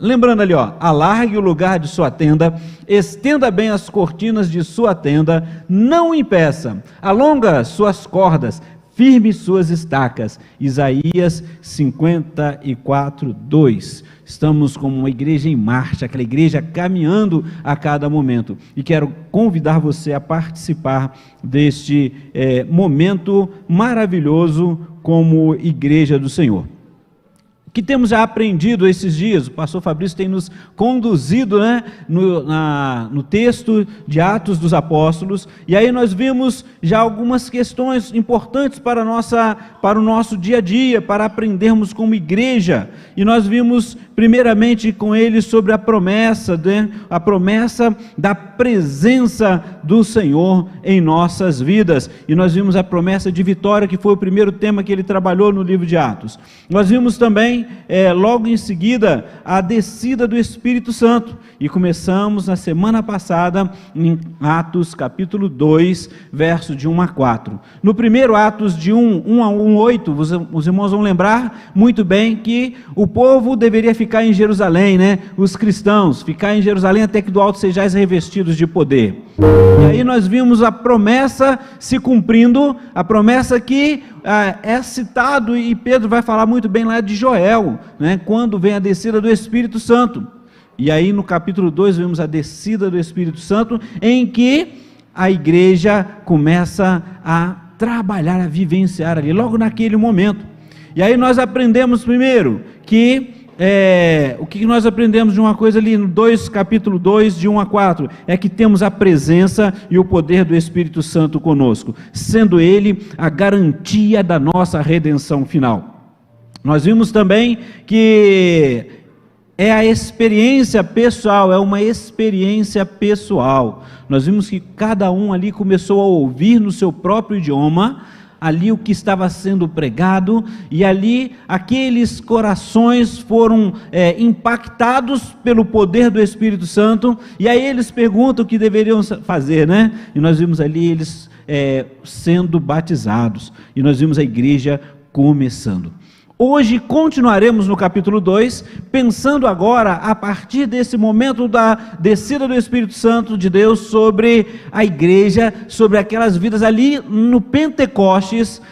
lembrando ali, alargue o lugar de sua tenda, estenda bem as cortinas de sua tenda, não impeça, alonga suas cordas, firme suas estacas. Isaías 54, 2. Estamos como uma igreja em marcha, aquela igreja caminhando a cada momento. E quero convidar você a participar deste momento maravilhoso como igreja do Senhor. O que temos já aprendido esses dias, o pastor Fabrício tem nos conduzido, no texto de Atos dos Apóstolos, e aí nós vimos já algumas questões importantes para o nosso dia a dia, para aprendermos como igreja, e nós vimos primeiramente com ele sobre a promessa da presença do Senhor em nossas vidas, e nós vimos a promessa de vitória, que foi o primeiro tema que ele trabalhou no livro de Atos. Nós vimos também, logo em seguida, a descida do Espírito Santo, e começamos na semana passada em Atos capítulo 2, verso de 1 a 4. No primeiro Atos de 1 a 8, os irmãos vão lembrar muito bem que o povo deveria ficar em Jerusalém, os cristãos, ficar em Jerusalém até que do alto sejais revestidos de poder. E aí nós vimos a promessa se cumprindo, a promessa que é citado, e Pedro vai falar muito bem lá de Joel, quando vem a descida do Espírito Santo. E aí no capítulo 2 vemos a descida do Espírito Santo, em que a igreja começa a trabalhar, a vivenciar ali, logo naquele momento. E aí nós aprendemos primeiro que o que nós aprendemos de uma coisa ali no capítulo 2, de 1 a 4, é que temos a presença e o poder do Espírito Santo conosco, sendo ele a garantia da nossa redenção final. Nós vimos também que é a experiência pessoal, é uma experiência pessoal. Nós vimos que cada um ali começou a ouvir no seu próprio idioma, ali o que estava sendo pregado, e ali aqueles corações foram impactados pelo poder do Espírito Santo, e aí eles perguntam o que deveriam fazer, e nós vimos ali eles sendo batizados, e nós vimos a igreja começando. Hoje continuaremos no capítulo 2, pensando agora, a partir desse momento da descida do Espírito Santo de Deus sobre a igreja, sobre aquelas vidas ali no Pentecostes,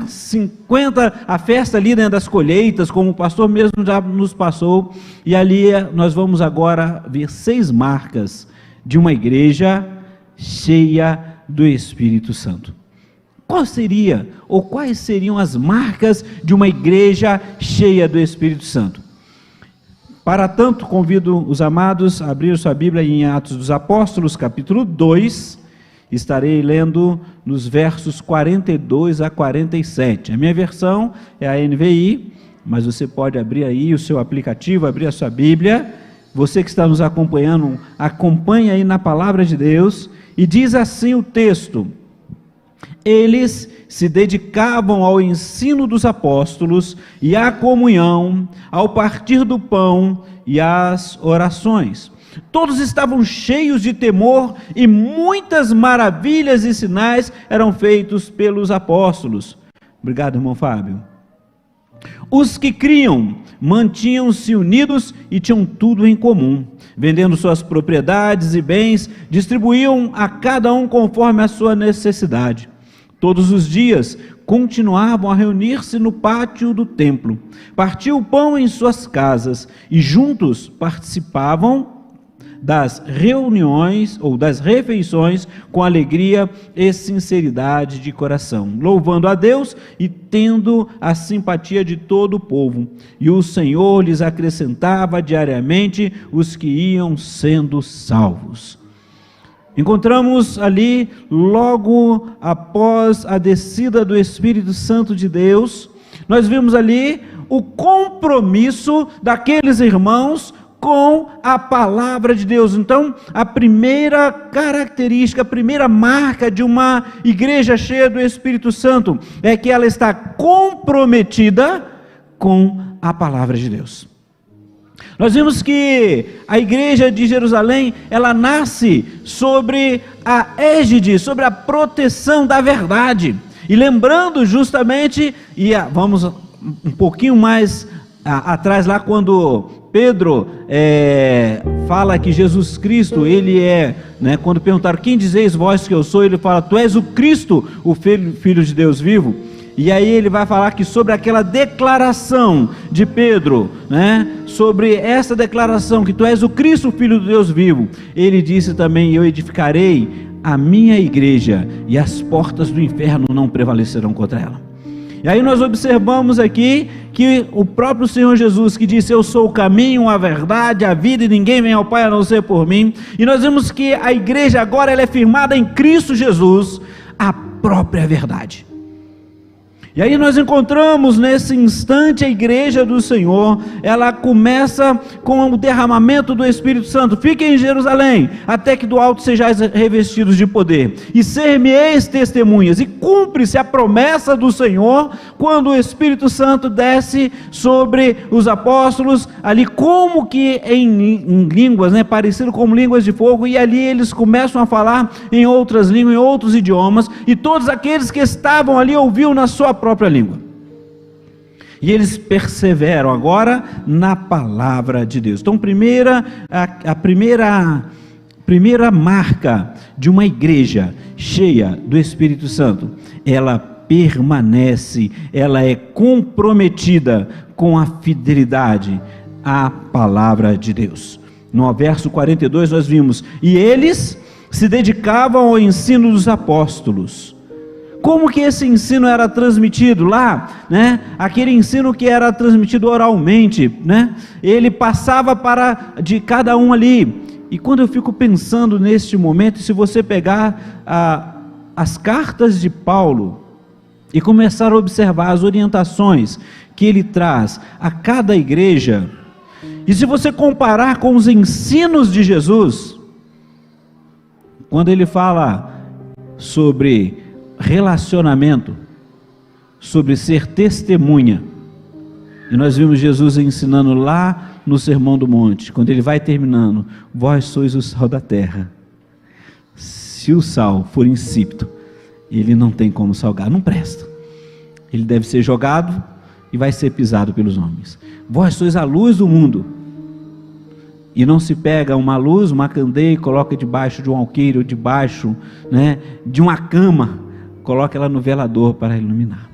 50, a festa ali das colheitas, como o pastor mesmo já nos passou, e ali nós vamos agora ver 6 marcas de uma igreja cheia do Espírito Santo. Quais seriam as marcas de uma igreja cheia do Espírito Santo? Para tanto, convido os amados a abrir sua Bíblia em Atos dos Apóstolos, capítulo 2, estarei lendo nos versos 42 a 47. A minha versão é a NVI, mas você pode abrir aí o seu aplicativo, abrir a sua Bíblia. Você que está nos acompanhando, acompanhe aí na palavra de Deus, e diz assim o texto: eles se dedicavam ao ensino dos apóstolos e à comunhão, ao partir do pão e às orações. Todos estavam cheios de temor, e muitas maravilhas e sinais eram feitos pelos apóstolos. Obrigado, irmão Fábio. Os que criam mantinham-se unidos e tinham tudo em comum. Vendendo suas propriedades e bens, distribuíam a cada um conforme a sua necessidade. Todos os dias continuavam a reunir-se no pátio do templo, partiam o pão em suas casas e juntos participavam das reuniões ou das refeições com alegria e sinceridade de coração, louvando a Deus e tendo a simpatia de todo o povo. E o Senhor lhes acrescentava diariamente os que iam sendo salvos. Encontramos ali, logo após a descida do Espírito Santo de Deus, nós vimos ali o compromisso daqueles irmãos com a palavra de Deus. Então, a primeira característica, a primeira marca de uma igreja cheia do Espírito Santo é que ela está comprometida com a palavra de Deus. Nós vimos que a igreja de Jerusalém, ela nasce sobre a égide, sobre a proteção da verdade. E lembrando justamente, vamos um pouquinho mais atrás lá, quando Pedro fala que Jesus Cristo, ele né, quando perguntaram, quem dizeis vós que eu sou? Ele fala, tu és o Cristo, o Filho de Deus vivo. E aí ele vai falar que sobre aquela declaração de Pedro, né, sobre essa declaração, que tu és o Cristo, o Filho de Deus vivo, ele disse também, eu edificarei a minha igreja, e as portas do inferno não prevalecerão contra ela. E aí nós observamos aqui que o próprio Senhor Jesus, que disse, eu sou o caminho, a verdade, a vida, e ninguém vem ao Pai a não ser por mim. E nós vemos que a igreja agora ela é firmada em Cristo Jesus, a própria verdade. E aí nós encontramos nesse instante a igreja do Senhor, ela começa com o derramamento do Espírito Santo. Fiquem em Jerusalém, até que do alto sejais revestidos de poder, e ser-me-eis testemunhas, e cumpre-se a promessa do Senhor, quando o Espírito Santo desce sobre os apóstolos, ali como que em línguas, né, parecido como línguas de fogo, e ali eles começam a falar em outras línguas, em outros idiomas, e todos aqueles que estavam ali ouviam na sua própria língua. E eles perseveram agora na palavra de Deus. Então, a primeira marca de uma igreja cheia do Espírito Santo, ela permanece, ela é comprometida com a fidelidade à palavra de Deus. No verso 42 nós vimos, e eles se dedicavam ao ensino dos apóstolos. Como que esse ensino era transmitido lá, né? Aquele ensino que era transmitido oralmente, né? Ele passava de cada um ali. E quando eu fico pensando neste momento, se você pegar as cartas de Paulo e começar a observar as orientações que ele traz a cada igreja, e se você comparar com os ensinos de Jesus, quando ele fala sobre relacionamento, sobre ser testemunha, e nós vimos Jesus ensinando lá no Sermão do Monte, quando ele vai terminando, vós sois o sal da terra, se o sal for insípido, ele não tem como salgar, não presta, ele deve ser jogado e vai ser pisado pelos homens. Vós sois a luz do mundo, e não se pega uma luz, uma candeia e coloca debaixo de um alqueire, ou debaixo, né, de uma cama, coloca ela no velador para iluminar.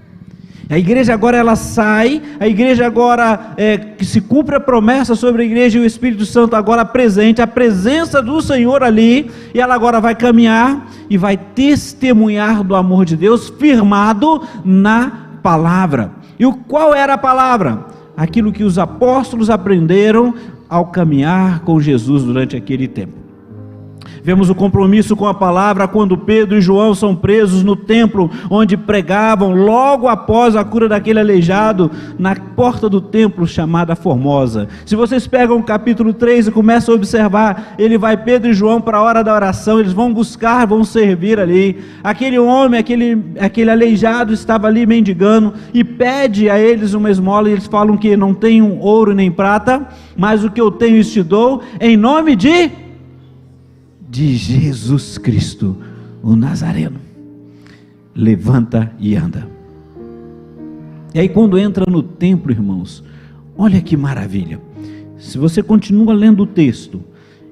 A igreja agora ela sai, a igreja agora que se cumpre a promessa sobre a igreja, e o Espírito Santo agora presente, a presença do Senhor ali, e ela agora vai caminhar e vai testemunhar do amor de Deus, firmado na palavra. E qual era a palavra? Aquilo que os apóstolos aprenderam ao caminhar com Jesus durante aquele tempo. Vemos o compromisso com a palavra quando Pedro e João são presos no templo onde pregavam, logo após a cura daquele aleijado, na porta do templo chamada Formosa. Se vocês pegam o capítulo 3 e começam a observar, Pedro e João para a hora da oração, eles vão buscar, vão servir ali. Aquele homem, aquele aleijado estava ali mendigando e pede a eles uma esmola, e eles falam que não tem ouro nem prata, mas o que eu tenho eu te dou, em nome de Jesus Cristo, o Nazareno, levanta e anda. E aí quando entra no templo, irmãos, olha que maravilha, se você continua lendo o texto,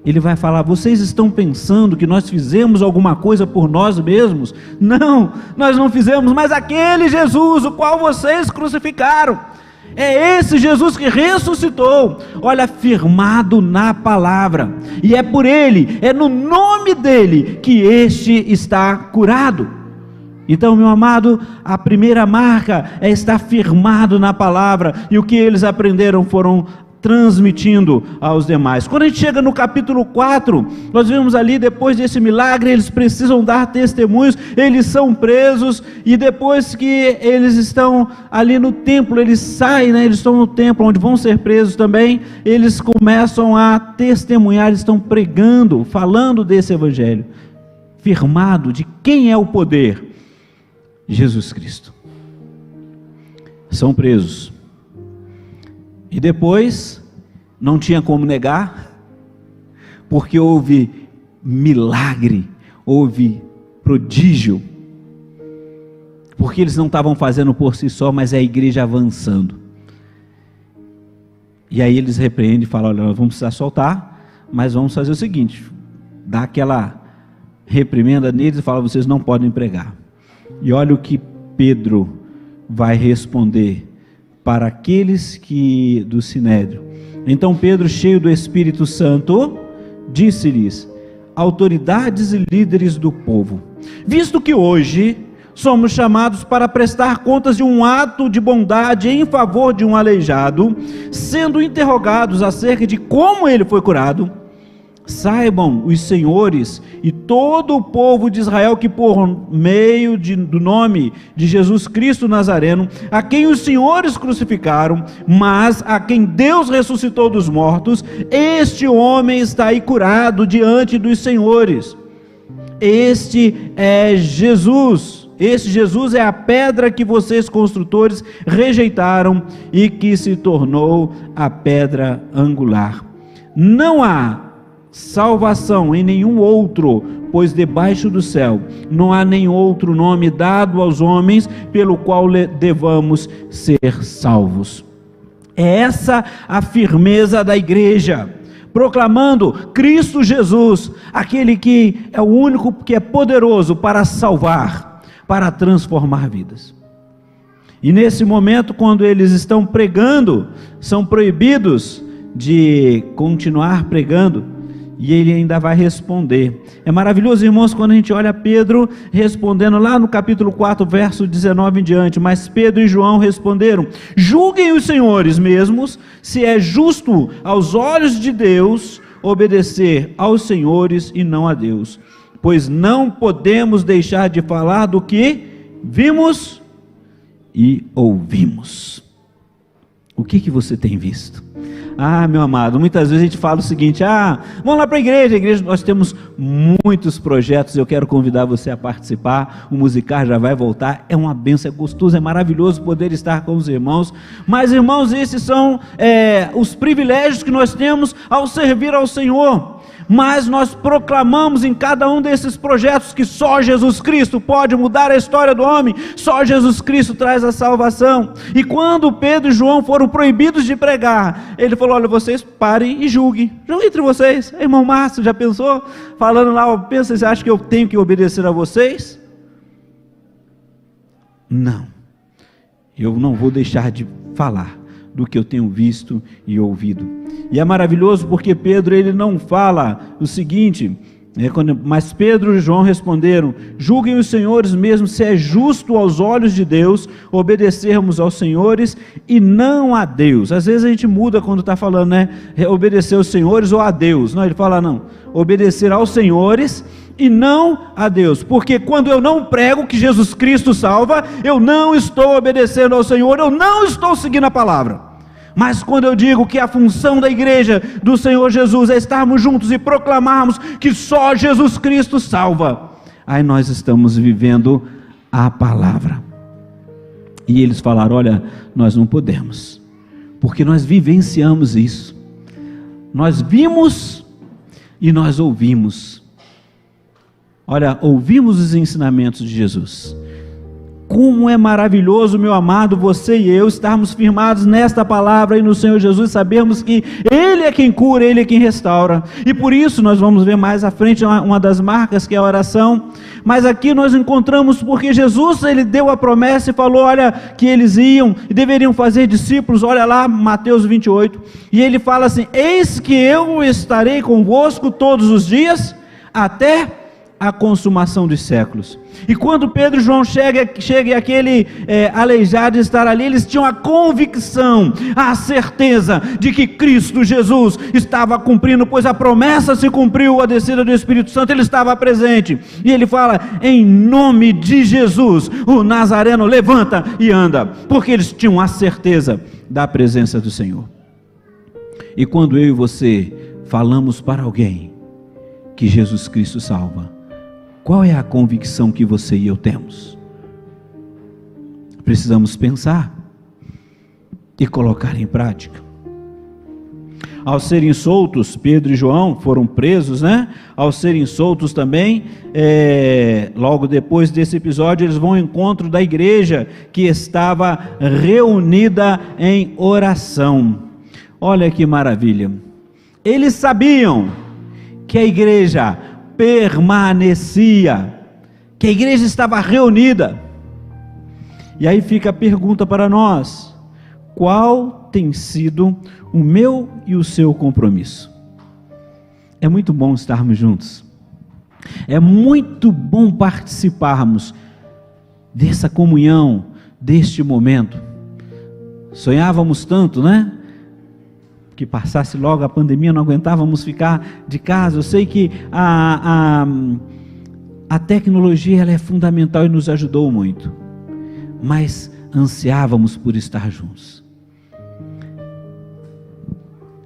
ele vai falar, vocês estão pensando que nós fizemos alguma coisa por nós mesmos? Não, nós não fizemos, mas aquele Jesus, o qual vocês crucificaram, é esse Jesus que ressuscitou, olha, firmado na palavra, e é por ele, é no nome dele que este está curado. Então, meu amado, a primeira marca é estar firmado na palavra, e o que eles aprenderam foram transmitindo aos demais. Quando a gente chega no capítulo 4, nós vemos ali, depois desse milagre, eles precisam dar testemunhos, eles são presos, e depois que eles estão ali no templo, eles saem, né, eles estão no templo, onde vão ser presos também, eles começam a testemunhar, eles estão pregando, falando desse evangelho, firmado de quem é o poder, Jesus Cristo. São presos, e depois, não tinha como negar, porque houve milagre, houve prodígio, porque eles não estavam fazendo por si só, mas é a igreja avançando. E aí eles repreendem e falam: olha, nós vamos precisar soltar, mas vamos fazer o seguinte, dá aquela reprimenda neles e fala: vocês não podem pregar. E olha o que Pedro vai responder para aqueles que do Sinédrio. Então Pedro, cheio do Espírito Santo, disse-lhes: autoridades e líderes do povo, visto que hoje somos chamados para prestar contas de um ato de bondade em favor de um aleijado, sendo interrogados acerca de como ele foi curado, saibam os senhores e todo o povo de Israel que por meio do nome de Jesus Cristo Nazareno, a quem os senhores crucificaram, mas a quem Deus ressuscitou dos mortos, este homem está aí curado diante dos senhores. Este é Jesus. Este Jesus é a pedra que vocês construtores rejeitaram e que se tornou a pedra angular. Não há salvação em nenhum outro, pois debaixo do céu não há nenhum outro nome dado aos homens pelo qual devamos ser salvos. É essa a firmeza da igreja, proclamando Cristo Jesus, aquele que é o único que é poderoso para salvar, para transformar vidas. E nesse momento, quando eles estão pregando, são proibidos de continuar pregando, e ele ainda vai responder. É maravilhoso, irmãos, quando a gente olha Pedro respondendo lá no capítulo 4, verso 19 em diante. Mas Pedro e João responderam: julguem os senhores mesmos, se é justo aos olhos de Deus obedecer aos senhores e não a Deus, pois não podemos deixar de falar do que vimos e ouvimos. O que você tem visto? Ah, meu amado, muitas vezes a gente fala o seguinte: vamos lá para a igreja, nós temos muitos projetos, eu quero convidar você a participar, o musical já vai voltar, é uma bênção, é gostoso, é maravilhoso poder estar com os irmãos, mas irmãos, esses são os privilégios que nós temos ao servir ao Senhor. Mas nós proclamamos em cada um desses projetos que só Jesus Cristo pode mudar a história do homem, só Jesus Cristo traz a salvação. E quando Pedro e João foram proibidos de pregar, ele falou: olha, vocês parem e julguem entre vocês. Irmão Márcio, já pensou? Falando lá, pensa, você acha que eu tenho que obedecer a vocês? Não, eu não vou deixar de falar do que eu tenho visto e ouvido. E é maravilhoso porque Pedro, ele não fala o seguinte, mas Pedro e João responderam: julguem os senhores mesmo, se é justo aos olhos de Deus obedecermos aos senhores e não a Deus. Às vezes a gente muda quando está falando, obedecer aos senhores ou a Deus. Não, ele fala não, obedecer aos senhores e não a Deus, porque quando eu não prego que Jesus Cristo salva, eu não estou obedecendo ao Senhor, eu não estou seguindo a palavra. Mas quando eu digo que a função da igreja do Senhor Jesus é estarmos juntos e proclamarmos que só Jesus Cristo salva, aí nós estamos vivendo a palavra. E eles falaram: olha, nós não podemos, porque nós vivenciamos isso, nós vimos e nós ouvimos. Olha, ouvimos os ensinamentos de Jesus. Como é maravilhoso, meu amado, você e eu estarmos firmados nesta palavra e no Senhor Jesus, sabermos que Ele é quem cura, Ele é quem restaura. E por isso nós vamos ver mais à frente uma das marcas, que é a oração. Mas aqui nós encontramos, porque Jesus, Ele deu a promessa e falou, olha, que eles iam e deveriam fazer discípulos. Olha lá, Mateus 28, e Ele fala assim: eis que eu estarei convosco todos os dias, até a consumação dos séculos. E quando Pedro e João chega e aquele aleijado estar ali, eles tinham a convicção, a certeza de que Cristo Jesus estava cumprindo, pois a promessa se cumpriu, a descida do Espírito Santo, Ele estava presente. E ele fala: em nome de Jesus, o Nazareno levanta e anda, porque eles tinham a certeza da presença do Senhor. E quando eu e você falamos para alguém que Jesus Cristo salva, qual é a convicção que você e eu temos? Precisamos pensar e colocar em prática. Ao serem soltos, Pedro e João foram presos, Ao serem soltos também, logo depois desse episódio, eles vão ao encontro da igreja que estava reunida em oração. olha que maravilha, eles sabiam que a igreja permanecia, que a igreja estava reunida. E aí fica a pergunta para nós: qual tem sido o meu e o seu compromisso? É muito bom estarmos juntos, é muito bom participarmos dessa comunhão, deste momento. Sonhávamos tanto, né? Que passasse logo a pandemia, não aguentávamos ficar de casa. Eu sei que a tecnologia ela é fundamental e nos ajudou muito, mas ansiávamos por estar juntos.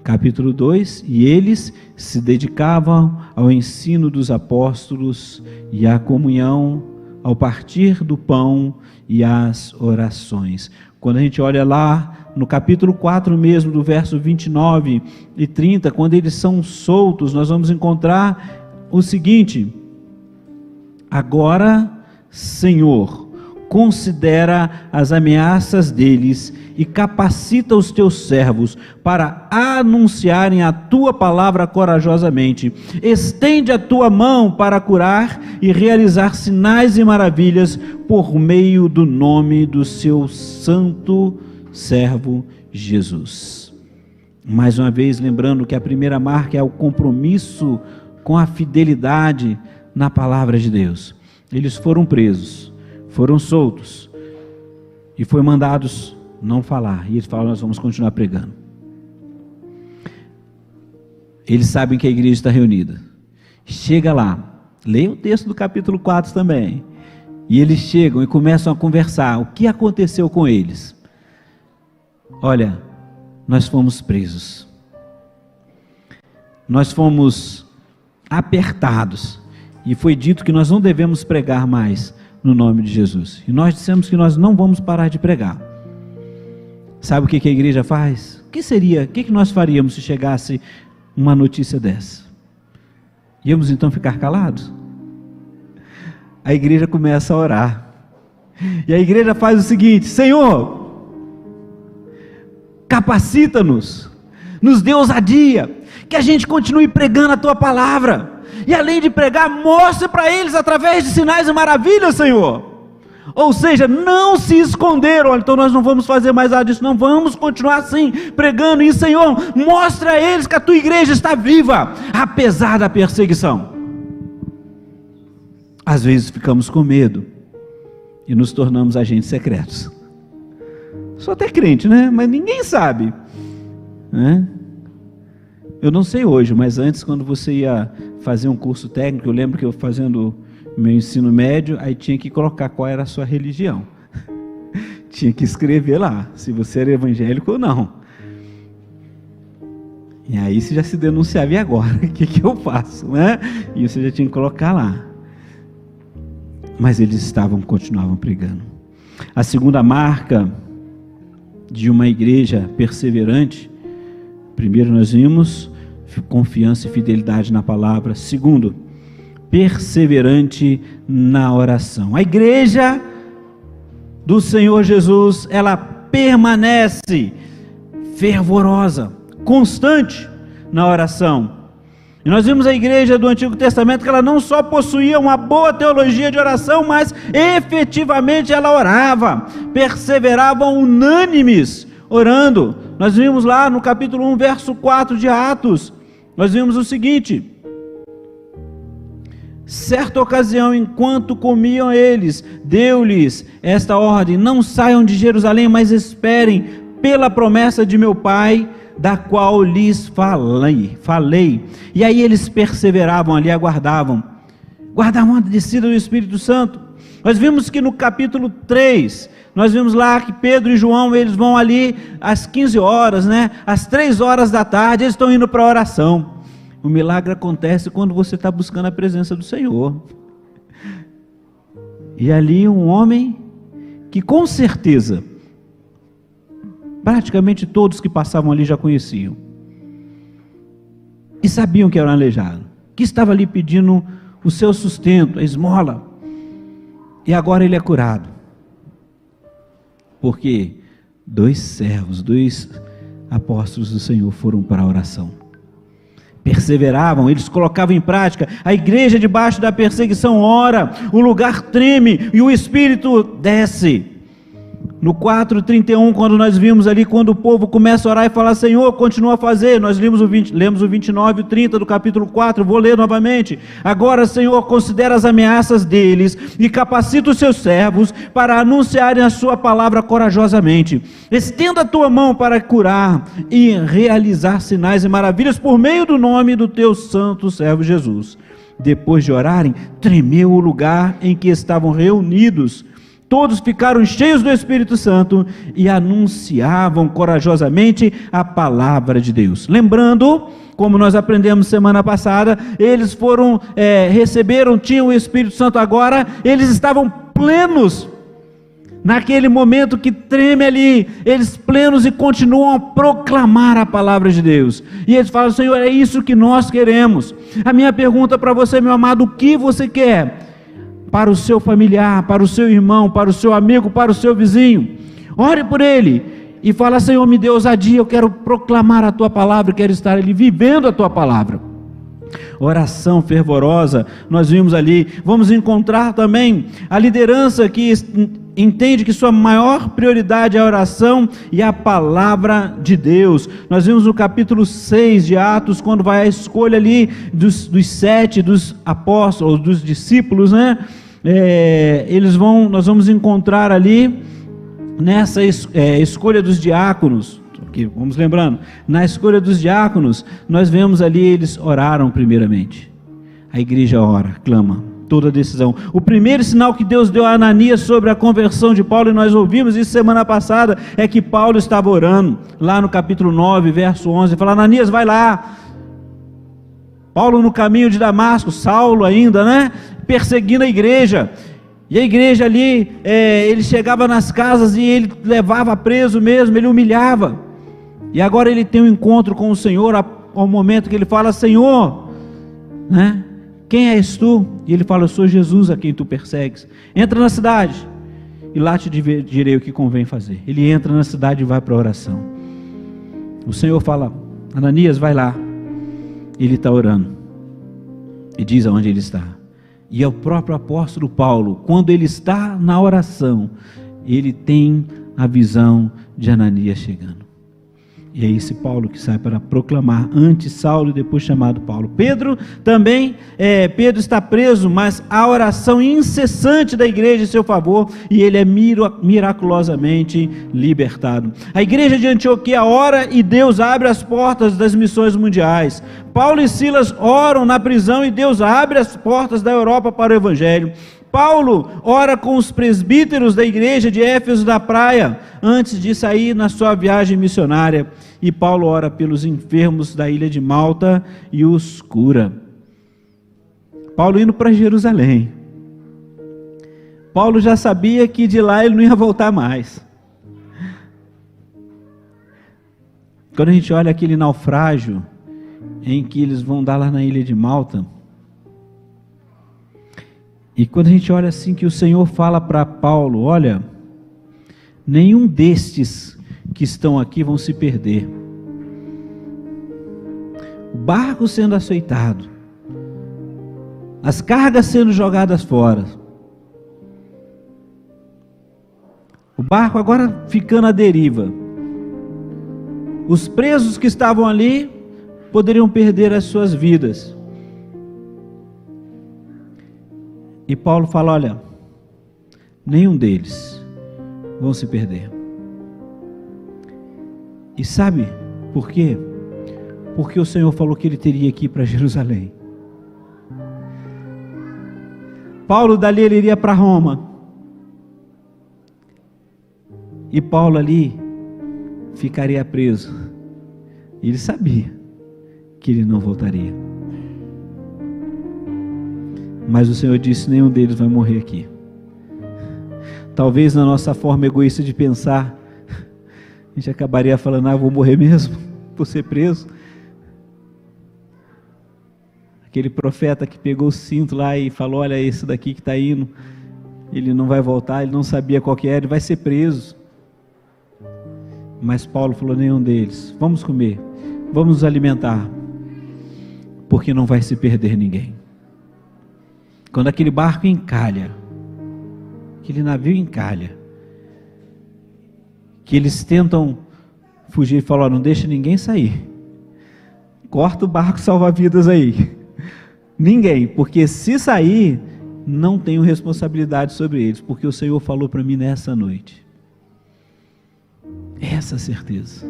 Capítulo 2, e eles se dedicavam ao ensino dos apóstolos e à comunhão, ao partir do pão e às orações. Quando a gente olha lá no capítulo 4 mesmo, do verso 29 e 30, quando eles são soltos, nós vamos encontrar o seguinte: agora, Senhor, considera as ameaças deles e capacita os teus servos para anunciarem a tua palavra corajosamente. Estende a tua mão para curar e realizar sinais e maravilhas por meio do nome do seu santo servo Jesus. Mais uma vez, lembrando que a primeira marca é o compromisso com a fidelidade na palavra de Deus. Eles foram presos, foram soltos e foram mandados não falar, e eles falaram: nós vamos continuar pregando. Eles sabem que a igreja está reunida. Chega lá, leia o texto do capítulo 4 também, e eles chegam e começam a conversar. O que aconteceu com eles? Olha, nós fomos presos, nós fomos apertados, e foi dito que nós não devemos pregar mais no nome de Jesus, e nós dissemos que nós não vamos parar de pregar. Sabe o que a igreja faz? O que nós faríamos se chegasse uma notícia dessa? Íamos então ficar calados? A igreja começa a orar, e a igreja faz o seguinte: Senhor, capacita-nos, nos dê ousadia, que a gente continue pregando a tua palavra, e além de pregar, mostre para eles através de sinais e maravilhas, Senhor. Ou seja, não se esconderam. Olha, então nós não vamos fazer mais nada disso, não, vamos continuar assim, pregando. E Senhor, mostra a eles que a tua igreja está viva, apesar da perseguição. Às vezes ficamos com medo e nos tornamos agentes secretos. Sou até crente, né? Mas ninguém sabe, né? Eu não sei hoje, mas antes, quando você ia fazer um curso técnico, eu lembro que eu fazendo meu ensino médio, aí tinha que colocar qual era a sua religião. Tinha que escrever lá, se você era evangélico ou não. E aí você já se denunciava: e agora? O que eu faço, né? E você já tinha que colocar lá. Mas eles continuavam pregando. A segunda marca de uma igreja perseverante: primeiro nós vimos confiança e fidelidade na palavra. Segundo, perseverante na oração. A igreja do Senhor Jesus, ela permanece fervorosa, constante na oração. E nós vimos a igreja do Antigo Testamento que ela não só possuía uma boa teologia de oração, mas efetivamente ela orava, perseveravam unânimes orando. Nós vimos lá no capítulo 1, verso 4 de Atos, nós vimos o seguinte: certa ocasião, enquanto comiam eles, deu-lhes esta ordem: não saiam de Jerusalém, mas esperem pela promessa de meu Pai, da qual lhes falei. E aí eles perseveravam ali, aguardavam a descida do Espírito Santo. Nós vimos que no capítulo 3, nós vimos lá que Pedro e João, eles vão ali às 15 horas, né? Às 3 horas da tarde, eles estão indo para a oração. O milagre acontece quando você está buscando a presença do Senhor. E ali um homem que com certeza praticamente todos que passavam ali já conheciam, e sabiam que era um aleijado, que estava ali pedindo o seu sustento, a esmola, e agora ele é curado, porque dois servos, dois apóstolos do Senhor foram para a oração. Perseveravam, eles colocavam em prática. A igreja debaixo da perseguição ora, o lugar treme e o Espírito desce. No 4:31, quando nós vimos ali, quando o povo começa a orar e falar, Senhor, continua a fazer, nós lemos o 29 e o 30 do capítulo 4, vou ler novamente. Agora, Senhor, considera as ameaças deles e capacita os seus servos para anunciarem a sua palavra corajosamente. Estenda a tua mão para curar e realizar sinais e maravilhas por meio do nome do teu santo servo Jesus. Depois de orarem, tremeu o lugar em que estavam reunidos. Todos ficaram cheios do Espírito Santo e anunciavam corajosamente a palavra de Deus. Lembrando, como nós aprendemos semana passada, eles receberam, tinham o Espírito Santo agora, eles estavam plenos. Naquele momento que treme ali, eles plenos e continuam a proclamar a palavra de Deus. E eles falam, Senhor, é isso que nós queremos. A minha pergunta para você, meu amado, o que você quer? Para o seu familiar, para o seu irmão, para o seu amigo, para o seu vizinho. Ore por ele e fala, Senhor, me dê ousadia, eu quero proclamar a tua palavra, eu quero estar ali vivendo a tua palavra. Oração fervorosa, nós vimos ali. Vamos encontrar também a liderança que entende que sua maior prioridade é a oração e a palavra de Deus. Nós vimos no capítulo 6 de Atos, quando vai a escolha ali dos 7, dos apóstolos, dos discípulos, né? Nós vamos encontrar ali, nessa escolha dos diáconos, aqui, vamos lembrando, na escolha dos diáconos, nós vemos ali, eles oraram primeiramente. A igreja ora, clama, toda decisão. O primeiro sinal que Deus deu a Ananias sobre a conversão de Paulo, e nós ouvimos isso semana passada, é que Paulo estava orando, lá no capítulo 9, verso 11, fala, Ananias, vai lá. Paulo no caminho de Damasco, Saulo ainda, né, perseguindo a igreja, e a igreja ali, ele chegava nas casas e ele levava preso mesmo, ele humilhava, e agora ele tem um encontro com o Senhor, ao momento que ele fala, Senhor, né, quem és tu? E ele fala, eu sou Jesus a quem tu persegues. Entra na cidade e lá te direi o que convém fazer. Ele entra na cidade e vai para a oração. O Senhor fala, Ananias, vai lá. Ele está orando e diz aonde ele está. E é o próprio apóstolo Paulo, quando ele está na oração, ele tem a visão de Ananias chegando. E é esse Paulo que sai para proclamar, antes Saulo e depois chamado Paulo. Pedro também, Pedro está preso, mas há oração incessante da igreja em seu favor, e ele é miraculosamente libertado. A igreja de Antioquia ora e Deus abre as portas das missões mundiais. Paulo e Silas oram na prisão e Deus abre as portas da Europa para o evangelho. Paulo ora com os presbíteros da igreja de Éfeso da Praia, antes de sair na sua viagem missionária. E Paulo ora pelos enfermos da ilha de Malta e os cura. Paulo indo para Jerusalém. Paulo já sabia que de lá ele não ia voltar mais. Quando a gente olha aquele naufrágio em que eles vão dar lá na ilha de Malta, e quando a gente olha assim que o Senhor fala para Paulo, olha, nenhum destes que estão aqui vão se perder. O barco sendo açoitado, as cargas sendo jogadas fora, o barco agora ficando à deriva, os presos que estavam ali poderiam perder as suas vidas. E Paulo fala, olha, nenhum deles vão se perder. E sabe por quê? Porque o Senhor falou que ele teria que ir para Jerusalém. Paulo dali ele iria para Roma. E Paulo ali ficaria preso. E ele sabia que ele não voltaria. Mas o Senhor disse, nenhum deles vai morrer aqui. Talvez na nossa forma egoísta de pensar, a gente acabaria falando, vou morrer mesmo, por ser preso. Aquele profeta que pegou o cinto lá e falou, olha, esse daqui que está indo, ele não vai voltar, ele não sabia qual que era, ele vai ser preso. Mas Paulo falou: nenhum deles. Vamos comer, vamos nos alimentar, porque não vai se perder ninguém. Quando aquele barco encalha, aquele navio encalha, que eles tentam fugir, e falam: não deixa ninguém sair, corta o barco salva-vidas aí, ninguém, porque se sair, não tenho responsabilidade sobre eles, porque o Senhor falou para mim nessa noite. Essa certeza.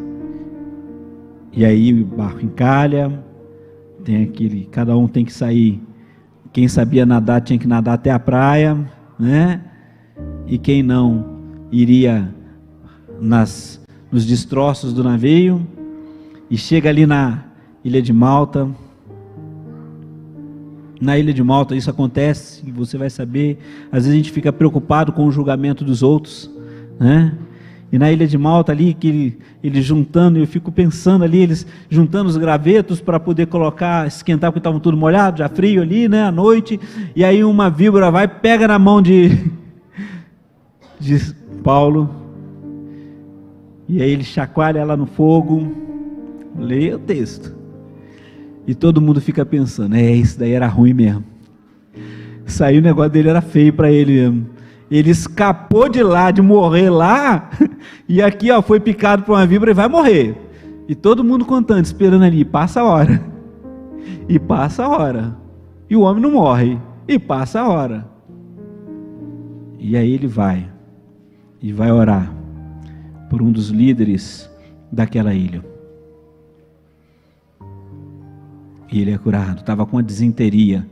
E aí o barco encalha, tem aquele, cada um tem que sair. Quem sabia nadar tinha que nadar até a praia, né? E quem não iria nos destroços do navio. E chega ali na ilha de Malta. Na ilha de Malta isso acontece, e você vai saber. Às vezes a gente fica preocupado com o julgamento dos outros, né? E na ilha de Malta ali, que eles juntando, eu fico pensando ali, eles juntando os gravetos para poder colocar, esquentar, porque estavam tudo molhado, já frio ali, né, à noite, e aí uma víbora vai, pega na mão de Paulo, e aí ele chacoalha ela no fogo, leia o texto, e todo mundo fica pensando: isso daí era ruim mesmo, saiu, o negócio dele era feio para ele mesmo. Ele escapou de lá, de morrer lá, e aqui foi picado por uma víbora e vai morrer. E todo mundo contando, esperando ali, passa a hora, e passa a hora, e o homem não morre, e passa a hora. E aí ele vai, e vai orar por um dos líderes daquela ilha. E ele é curado, estava com uma disenteria,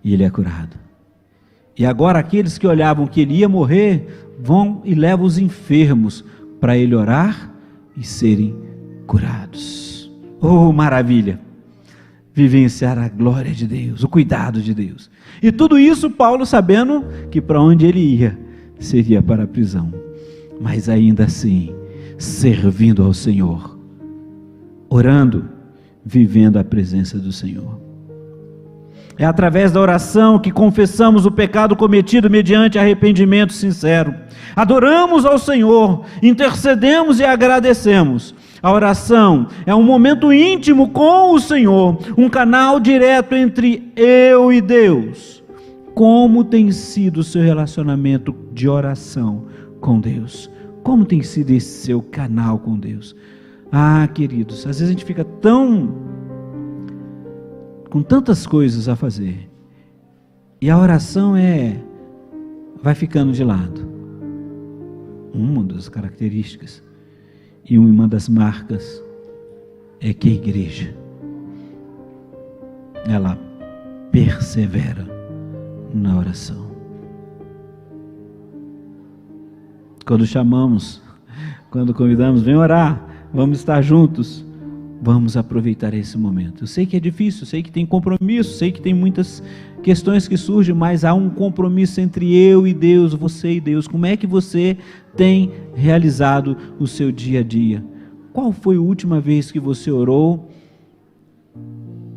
e ele é curado. E agora aqueles que olhavam que ele ia morrer, vão e levam os enfermos para ele orar e serem curados. Oh, maravilha! Vivenciar a glória de Deus, o cuidado de Deus. E tudo isso Paulo sabendo que para onde ele ia, seria para a prisão. Mas ainda assim, servindo ao Senhor, orando, vivendo a presença do Senhor. É através da oração que confessamos o pecado cometido mediante arrependimento sincero. Adoramos ao Senhor, intercedemos e agradecemos. A oração é um momento íntimo com o Senhor, um canal direto entre eu e Deus. Como tem sido o seu relacionamento de oração com Deus? Como tem sido esse seu canal com Deus? Queridos, às vezes a gente fica com tantas coisas a fazer, e a oração vai ficando de lado. Uma das características e uma das marcas é que a igreja, ela persevera na oração. Quando chamamos, quando convidamos, vem orar, vamos estar juntos, vamos aproveitar esse momento. Eu sei que é difícil, sei que tem compromisso, sei que tem muitas questões que surgem, mas há um compromisso entre eu e Deus, você e Deus. Como é que você tem realizado o seu dia a dia? Qual foi a última vez que você orou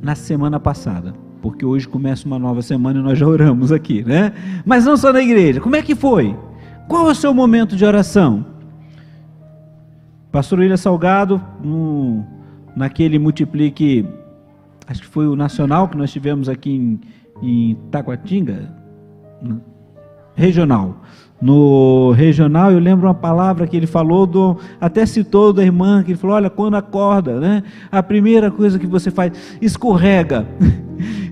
na semana passada? Porque hoje começa uma nova semana e nós já oramos aqui, né? Mas não só na igreja. Como é que foi? Qual é o seu momento de oração? Pastor William Salgado, naquele Multiplique, acho que foi o nacional que nós tivemos aqui em Taguatinga, regional. No regional eu lembro uma palavra que ele falou, até citou da irmã, que ele falou: olha, quando acorda, né, a primeira coisa que você faz, escorrega,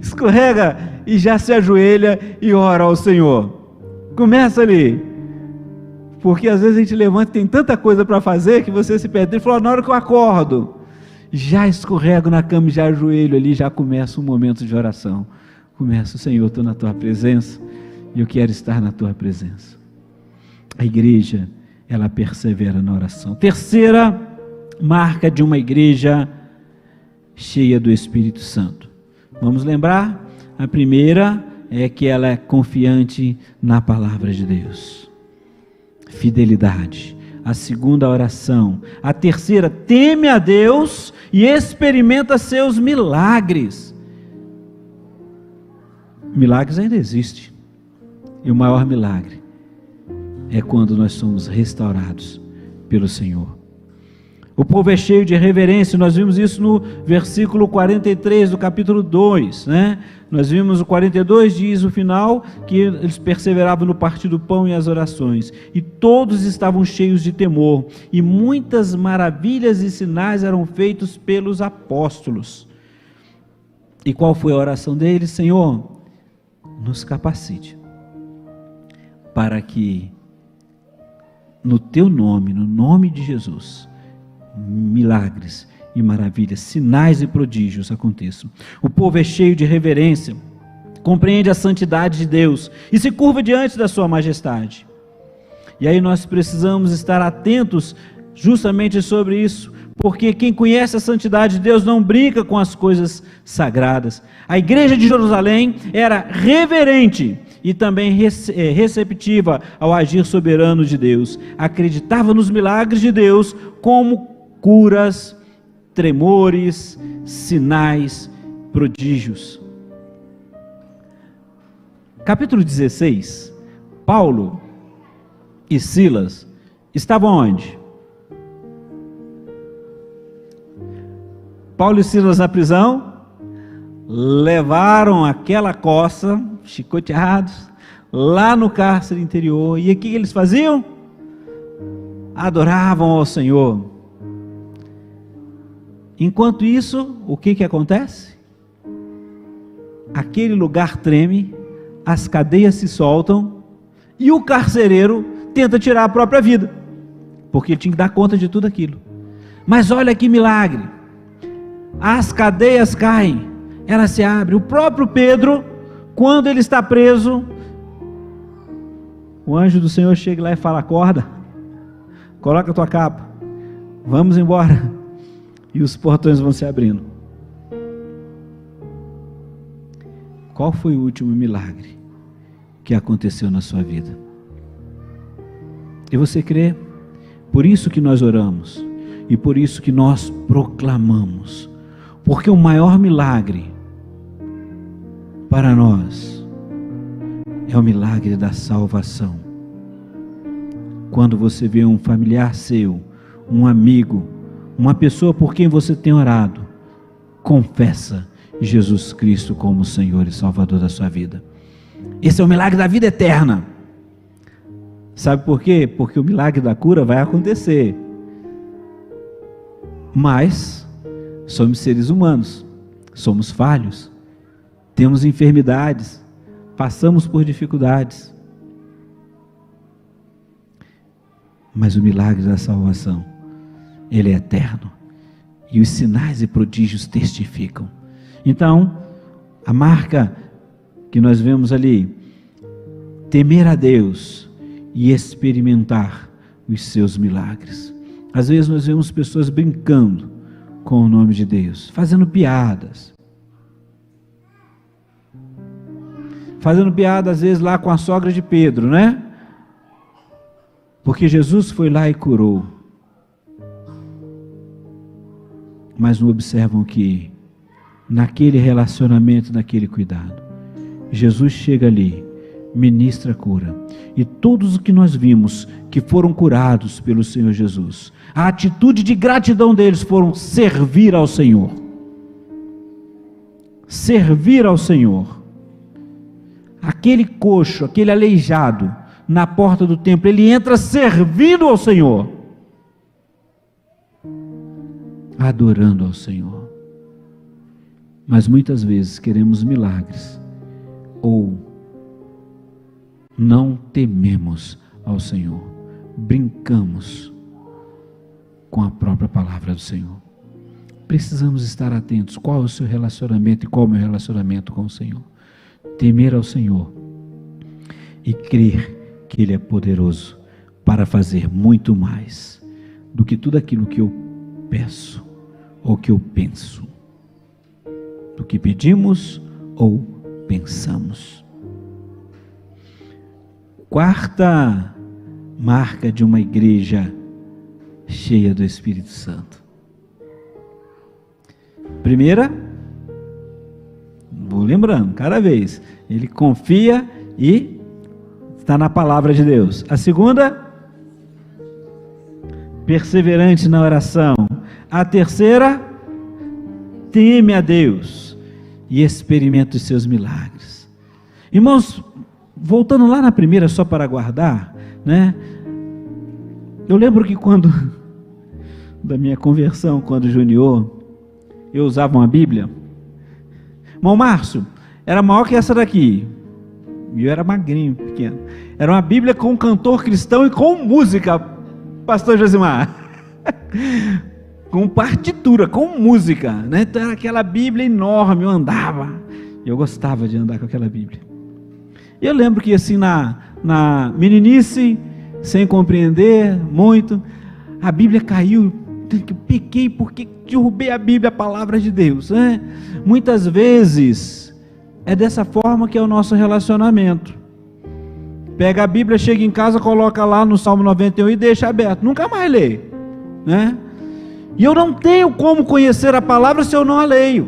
escorrega e já se ajoelha e ora ao Senhor. Começa ali, porque às vezes a gente levanta e tem tanta coisa para fazer que você se perde. Ele falou: na hora que eu acordo, já escorrego na cama, já ajoelho ali, já começa um momento de oração. Começa: Senhor, estou na tua presença e eu quero estar na tua presença. A igreja, ela persevera na oração. Terceira marca de uma igreja cheia do Espírito Santo. Vamos lembrar? A primeira é que ela é confiante na palavra de Deus. Fidelidade. A segunda, oração. A terceira, teme a Deus e experimenta seus milagres. Milagres ainda existem. E o maior milagre é quando nós somos restaurados pelo Senhor. O povo é cheio de reverência, nós vimos isso no versículo 43 do capítulo 2, né? Nós vimos o 42, diz o final, que eles perseveravam no partir do pão e as orações, e todos estavam cheios de temor, e muitas maravilhas e sinais eram feitos pelos apóstolos. E qual foi a oração deles? Senhor, nos capacite, para que no teu nome, no nome de Jesus, milagres e maravilhas, sinais e prodígios aconteçam. O povo é cheio de reverência, compreende a santidade de Deus e se curva diante da sua majestade. E aí nós precisamos estar atentos justamente sobre isso, porque quem conhece a santidade de Deus não brinca com as coisas sagradas. A igreja de Jerusalém era reverente e também receptiva ao agir soberano de Deus. Acreditava nos milagres de Deus como curas, tremores, sinais, prodígios. Capítulo 16, Paulo e Silas estavam onde? Paulo e Silas na prisão, levaram aquela coça, chicoteados, lá no cárcere interior, e o que eles faziam? Adoravam ao Senhor. Enquanto isso, o que acontece? Aquele lugar treme, as cadeias se soltam, e o carcereiro tenta tirar a própria vida, porque ele tinha que dar conta de tudo aquilo. Mas olha que milagre, as cadeias caem, ela se abre. O próprio Pedro, quando ele está preso, o anjo do Senhor chega lá e fala: acorda, coloca a tua capa, vamos embora. E os portões vão se abrindo. Qual foi o último milagre que aconteceu na sua vida? E você crê? Por isso que nós oramos, e por isso que nós proclamamos, porque o maior milagre para nós é o milagre da salvação. Quando você vê um familiar seu, um amigo, uma pessoa por quem você tem orado, confessa Jesus Cristo como Senhor e Salvador da sua vida. Esse é o milagre da vida eterna. Sabe por quê? Porque o milagre da cura vai acontecer. Mas somos seres humanos, somos falhos, temos enfermidades, passamos por dificuldades. Mas o milagre da salvação, ele é eterno, e os sinais e prodígios testificam. Então, a marca que nós vemos ali, temer a Deus e experimentar os seus milagres. Às vezes nós vemos pessoas brincando com o nome de Deus, fazendo piadas às vezes lá com a sogra de Pedro, né? Porque Jesus foi lá e curou. Mas não observam que naquele relacionamento, naquele cuidado, Jesus chega ali, ministra a cura, e todos os que nós vimos que foram curados pelo Senhor Jesus, a atitude de gratidão deles foram servir ao Senhor. Servir ao Senhor. Aquele coxo, aquele aleijado na porta do templo, ele entra servindo ao Senhor, adorando ao Senhor. Mas muitas vezes queremos milagres, ou não tememos ao Senhor, brincamos com a própria palavra do Senhor. Precisamos estar atentos. Qual é o seu relacionamento e qual é o meu relacionamento com o Senhor? Temer ao Senhor e crer que Ele é poderoso para fazer muito mais do que tudo aquilo que eu peço ou que eu penso, do que pedimos ou pensamos. Quarta marca de uma igreja cheia do Espírito Santo. Primeira, vou lembrando, cada vez, ele confia e está na palavra de Deus. A segunda, perseverante na oração. A terceira, teme a Deus e experimenta os seus milagres. Irmãos, voltando lá na primeira, só para guardar, né? Eu lembro que quando, da minha conversão, quando junior, eu usava uma Bíblia. Irmão Márcio, era maior que essa daqui. E eu era magrinho, pequeno. Era uma Bíblia com um cantor cristão e com música, pastor Josimar. Com partitura, com música, né? Então era aquela Bíblia enorme, eu andava. Eu gostava de andar com aquela Bíblia. Eu lembro que assim, na meninice, sem compreender muito, a Bíblia caiu, eu pequei porque derrubei a Bíblia, a palavra de Deus, né? Muitas vezes é dessa forma que é o nosso relacionamento. Pega a Bíblia, chega em casa, coloca lá no Salmo 91 e deixa aberto, nunca mais lê, né? E eu não tenho como conhecer a palavra se eu não a leio.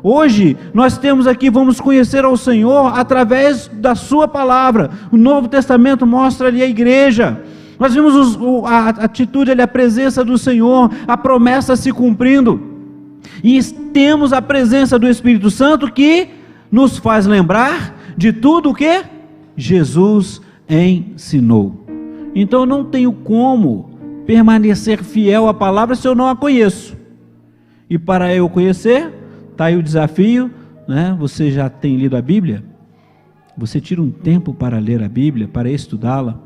Hoje nós temos aqui, vamos conhecer ao Senhor através da sua palavra. O Novo Testamento mostra ali a igreja. Nós vimos a atitude ali, a presença do Senhor, a promessa se cumprindo. E temos a presença do Espírito Santo que nos faz lembrar de tudo o que Jesus ensinou. Então eu não tenho como permanecer fiel à palavra se eu não a conheço. E para eu conhecer, está aí o desafio, né? Você já tem lido a Bíblia? Você tira um tempo para ler a Bíblia, para estudá-la,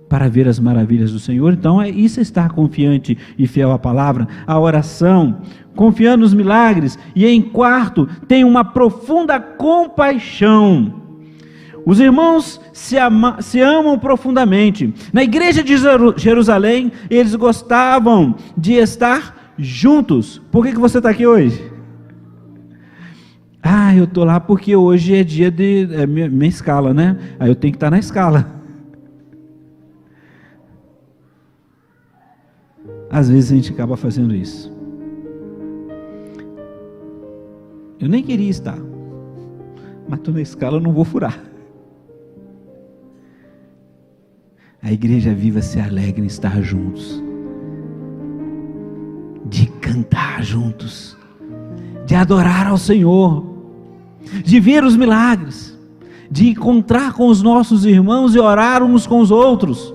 para ver as maravilhas do Senhor. Então isso é estar confiante e fiel à palavra. A oração, confiando nos milagres. E em quarto, tem uma profunda compaixão. Os irmãos se amam profundamente. Na igreja de Jerusalém, eles gostavam de estar juntos. Por que você está aqui hoje? Ah, eu estou lá porque hoje é dia de minha escala, né? Aí eu tenho que estar na escala. Às vezes a gente acaba fazendo isso. Eu nem queria estar, mas estou na escala, eu não vou furar. A igreja viva se alegra em estar juntos, de cantar juntos, de adorar ao Senhor, de ver os milagres, de encontrar com os nossos irmãos e orar uns com os outros,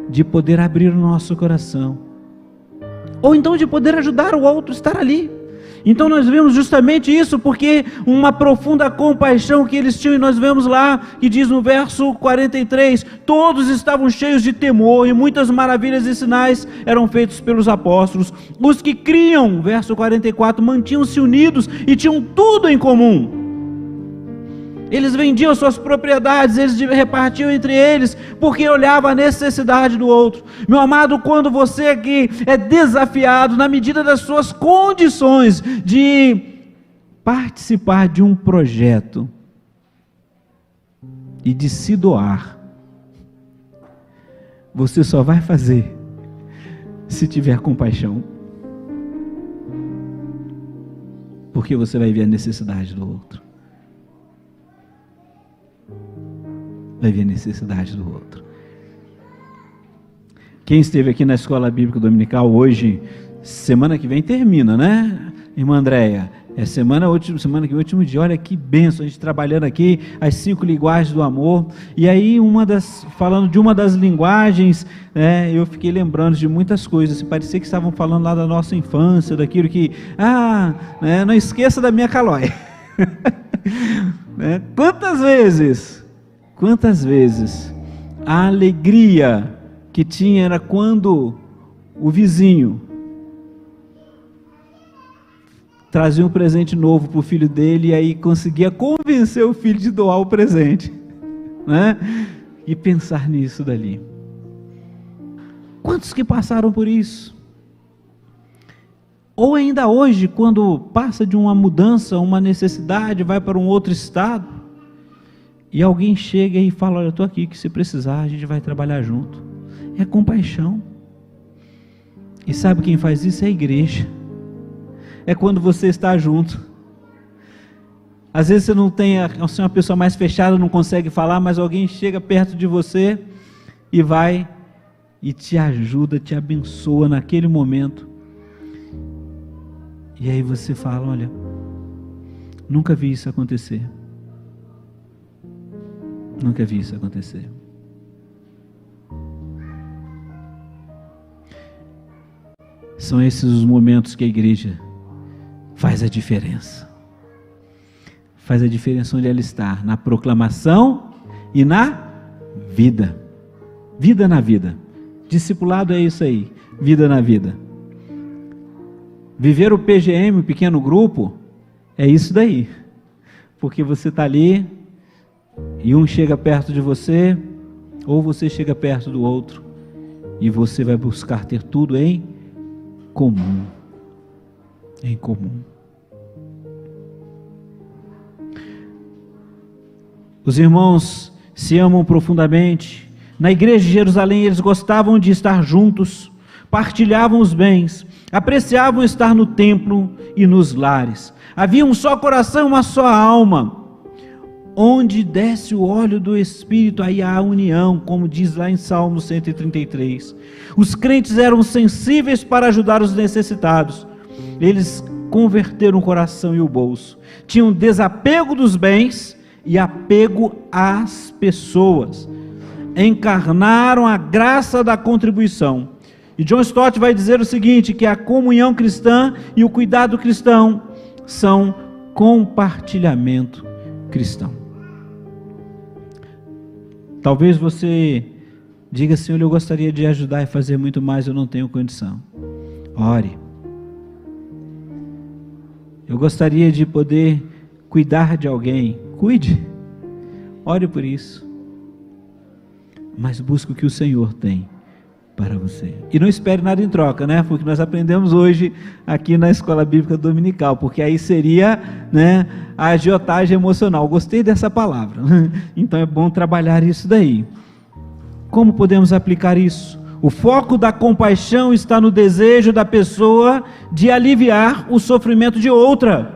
de poder abrir o nosso coração, ou então de poder ajudar o outro a estar ali. Então nós vemos justamente isso, porque uma profunda compaixão que eles tinham, e nós vemos lá, que diz no verso 43, todos estavam cheios de temor, e muitas maravilhas e sinais eram feitos pelos apóstolos. Os que criam, verso 44, mantinham-se unidos e tinham tudo em comum. Eles vendiam suas propriedades, eles repartiam entre eles, porque olhavam a necessidade do outro. Meu amado, quando você aqui é desafiado, na medida das suas condições, de participar de um projeto e de se doar, você só vai fazer se tiver compaixão, porque você vai ver a necessidade do outro. Vai ver a necessidade do outro. Quem esteve aqui na Escola Bíblica Dominical hoje, semana que vem termina, né, irmã Andréia? É semana que vem, último dia. Olha que bênção, a gente trabalhando aqui as 5 linguagens do amor. E aí falando de uma das linguagens, eu fiquei lembrando de muitas coisas. Parecia que estavam falando lá da nossa infância, daquilo que, não esqueça da minha calói. Quantas vezes a alegria que tinha era quando o vizinho trazia um presente novo para o filho dele, e aí conseguia convencer o filho de doar o presente, né? E pensar nisso dali. Quantos que passaram por isso? Ou ainda hoje, quando passa de uma mudança, uma necessidade, vai para um outro estado, e alguém chega e fala, olha, eu estou aqui, que se precisar, a gente vai trabalhar junto. É compaixão. E sabe quem faz isso? É a igreja. É quando você está junto. Às vezes você não tem, você é uma pessoa mais fechada, não consegue falar, mas alguém chega perto de você e vai e te ajuda, te abençoa naquele momento. E aí você fala, olha, nunca vi isso acontecer. Nunca vi isso acontecer. São esses os momentos que a igreja faz a diferença. Faz a diferença onde ela está, na proclamação e na vida. Vida na vida. Discipulado é isso aí, vida na vida. Viver o PGM, o pequeno grupo, é isso daí. Porque você está ali e um chega perto de você, ou você chega perto do outro, e você vai buscar ter tudo em comum. Em comum. Os irmãos se amam profundamente. Na igreja de Jerusalém eles gostavam de estar juntos, partilhavam os bens, apreciavam estar no templo e nos lares. Havia um só coração, uma só alma. Onde desce o óleo do Espírito, aí há a união, como diz lá em Salmo 133. Os crentes eram sensíveis para ajudar os necessitados. Eles converteram o coração e o bolso. Tinham desapego dos bens e apego às pessoas. Encarnaram a graça da contribuição. E John Stott vai dizer o seguinte, que a comunhão cristã e o cuidado cristão são compartilhamento cristão. Talvez você diga, Senhor, eu gostaria de ajudar e fazer muito mais, eu não tenho condição. Ore. Eu gostaria de poder cuidar de alguém. Cuide. Ore por isso. Mas busque o que o Senhor tem para você. E não espere nada em troca, né? Porque nós aprendemos hoje aqui na Escola Bíblica Dominical, porque aí seria, né, a agiotagem emocional. Gostei dessa palavra. Então é bom trabalhar isso daí. Como podemos aplicar isso? O foco da compaixão está no desejo da pessoa de aliviar o sofrimento de outra.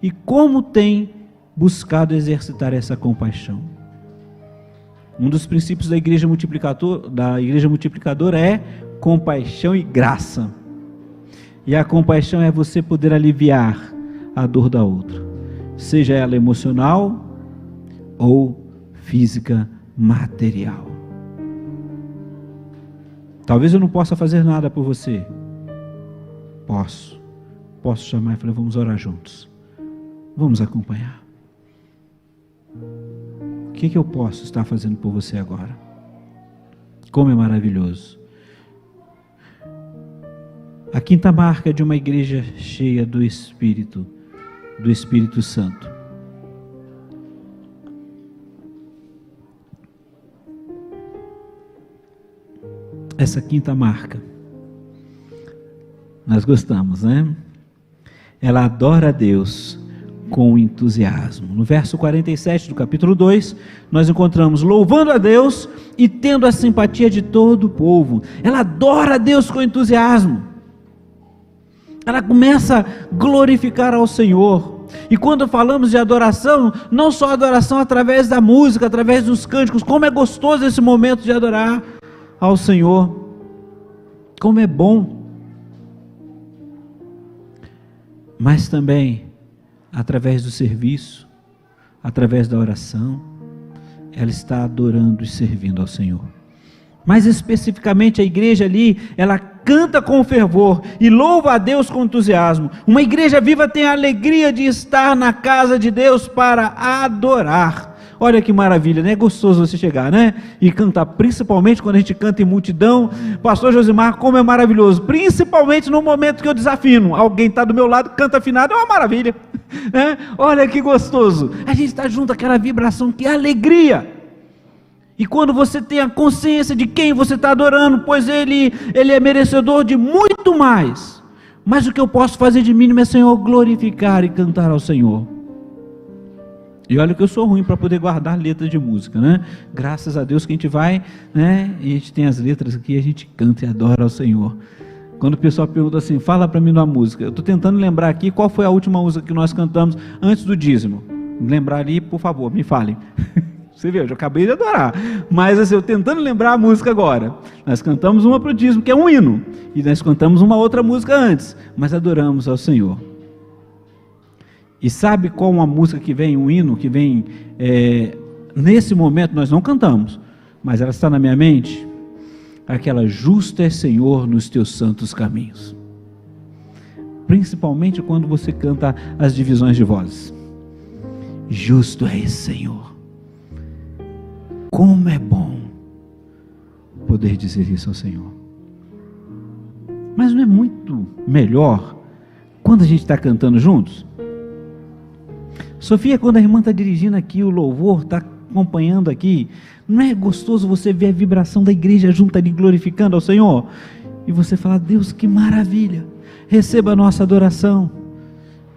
E como tem buscado exercitar essa compaixão? Um dos princípios da igreja multiplicadora é compaixão e graça. E a compaixão é você poder aliviar a dor da outra, seja ela emocional ou física, material. Talvez eu não possa fazer nada por você. Posso chamar e falar, vamos orar juntos. Vamos acompanhar. O que eu posso estar fazendo por você agora? Como é maravilhoso. A quinta marca de uma igreja cheia do Espírito Santo. Essa quinta marca, nós gostamos, né? Ela adora a Deus com entusiasmo. No verso 47 do capítulo 2, nós encontramos louvando a Deus e tendo a simpatia de todo o povo. Ela adora a Deus com entusiasmo. Ela começa a glorificar ao Senhor. E quando falamos de adoração, não só adoração através da música, através dos cânticos, como é gostoso esse momento de adorar ao Senhor. Como é bom. Mas também através do serviço, através da oração, ela está adorando e servindo ao Senhor. Mais especificamente a igreja ali, ela canta com fervor e louva a Deus com entusiasmo. Uma igreja viva tem a alegria de estar na casa de Deus para adorar. Olha que maravilha, né? É gostoso você chegar, né? E cantar, principalmente quando a gente canta em multidão. Pastor Josimar, como é maravilhoso, principalmente no momento que eu desafino. Alguém está do meu lado, canta afinado, é uma maravilha, né? Olha que gostoso, a gente está junto, aquela vibração, que alegria. E quando você tem a consciência de quem você está adorando, pois Ele é merecedor de muito mais. Mas o que eu posso fazer de mínimo é, Senhor, glorificar e cantar ao Senhor. E olha que eu sou ruim para poder guardar letras de música, né? Graças a Deus que a gente vai, né? E a gente tem as letras aqui, a gente canta e adora ao Senhor. Quando o pessoal pergunta assim, fala para mim uma música, eu estou tentando lembrar aqui qual foi a última música que nós cantamos antes do dízimo. Lembrar ali, por favor, me falem. Você vê, eu já acabei de adorar. Mas assim, eu tentando lembrar a música agora. Nós cantamos uma para o dízimo, que é um hino. E nós cantamos uma outra música antes. Mas adoramos ao Senhor. E sabe qual uma música que vem, um hino que vem, nesse momento nós não cantamos, mas ela está na minha mente? Aquela: justo é Senhor nos teus santos caminhos. Principalmente quando você canta as divisões de vozes. Justo é esse Senhor. Como é bom poder dizer isso ao Senhor. Mas não é muito melhor quando a gente está cantando juntos? Sofia, quando a irmã está dirigindo aqui o louvor, está acompanhando aqui, não é gostoso você ver a vibração da igreja junto ali glorificando ao Senhor? E você fala: Deus, que maravilha, receba a nossa adoração.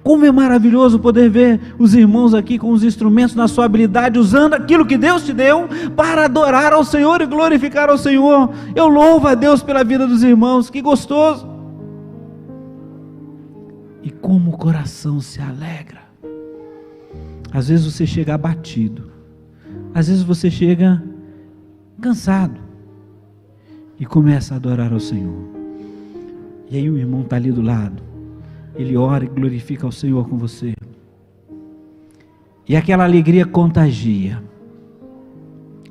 Como é maravilhoso poder ver os irmãos aqui com os instrumentos na sua habilidade, usando aquilo que Deus te deu para adorar ao Senhor e glorificar ao Senhor. Eu louvo a Deus pela vida dos irmãos, que gostoso. E como o coração se alegra. Às vezes você chega abatido, às vezes você chega cansado e começa a adorar ao Senhor. E aí o irmão está ali do lado, ele ora e glorifica ao Senhor com você. E aquela alegria contagia.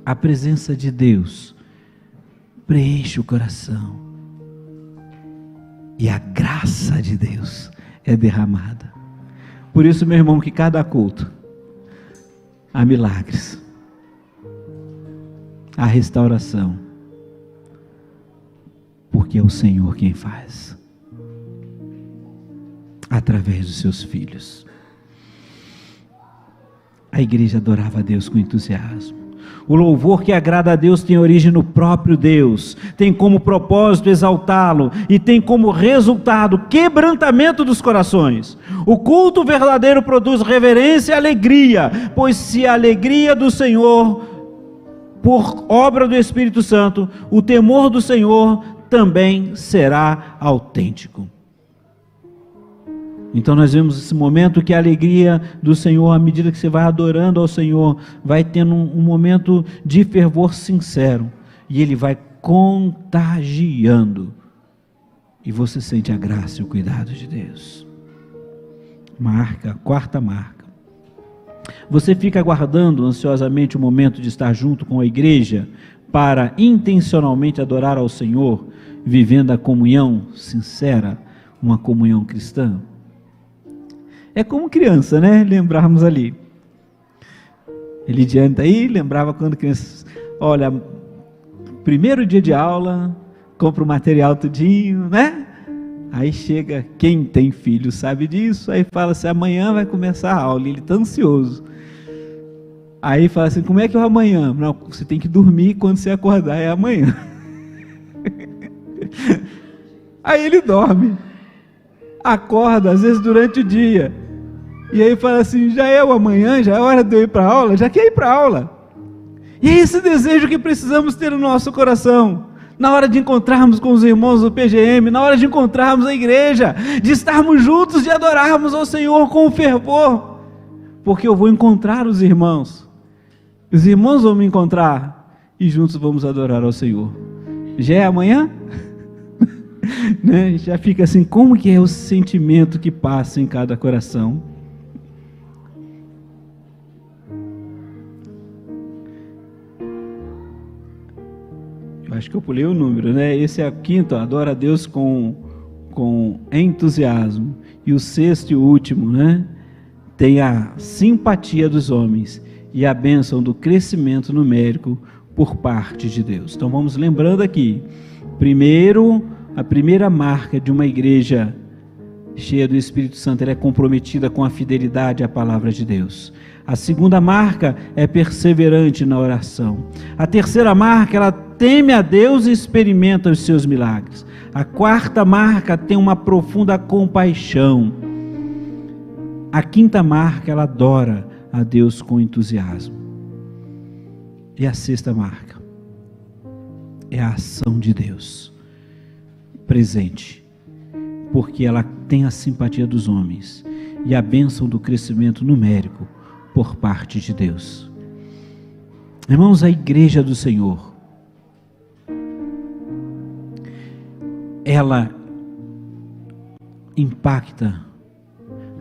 A presença de Deus preenche o coração. E a graça de Deus é derramada. Por isso, meu irmão, que cada culto há milagres, há restauração, porque é o Senhor quem faz, através dos seus filhos. A igreja adorava a Deus com entusiasmo. O louvor que agrada a Deus tem origem no próprio Deus, tem como propósito exaltá-lo e tem como resultado quebrantamento dos corações. O culto verdadeiro produz reverência e alegria, pois se a alegria do Senhor, por obra do Espírito Santo, o temor do Senhor também será autêntico. Então nós vemos esse momento que a alegria do Senhor, à medida que você vai adorando ao Senhor, vai tendo um momento de fervor sincero, e ele vai contagiando, e você sente a graça e o cuidado de Deus. Quarta marca. Você fica aguardando ansiosamente o momento de estar junto com a igreja, para intencionalmente adorar ao Senhor, vivendo a comunhão sincera, uma comunhão cristã? É como criança, né? Lembrarmos ali. Elidiane aí, lembrava quando criança, olha, primeiro dia de aula, compra o material tudinho, né? Aí chega, quem tem filho sabe disso, aí fala assim: amanhã vai começar a aula, ele está ansioso. Aí fala assim: como é que é o amanhã? Não, você tem que dormir, quando você acordar é amanhã. Aí ele dorme, acorda às vezes durante o dia, e aí fala assim: já é o amanhã, já é hora de eu ir para a aula, já quer ir para a aula. E é esse desejo que precisamos ter no nosso coração, na hora de encontrarmos com os irmãos do PGM, na hora de encontrarmos a igreja, de estarmos juntos, de adorarmos ao Senhor com fervor, porque eu vou encontrar os irmãos vão me encontrar, e juntos vamos adorar ao Senhor. Já é amanhã? Né? Já fica assim, como que é o sentimento que passa em cada coração? Eu acho que eu pulei o número, né? Esse é o quinto, adora a Deus com entusiasmo. E o sexto e o último, né? Tem a simpatia dos homens e a bênção do crescimento numérico por parte de Deus. Então vamos lembrando aqui, primeiro, a primeira marca de uma igreja cheia do Espírito Santo, ela é comprometida com a fidelidade à palavra de Deus. A segunda marca é perseverante na oração. A terceira marca, ela teme a Deus e experimenta os seus milagres. A quarta marca tem uma profunda compaixão. A quinta marca, ela adora a Deus com entusiasmo. E a sexta marca é a ação de Deus presente, porque ela tem a simpatia dos homens e a bênção do crescimento numérico por parte de Deus. Irmãos, a igreja do Senhor, ela impacta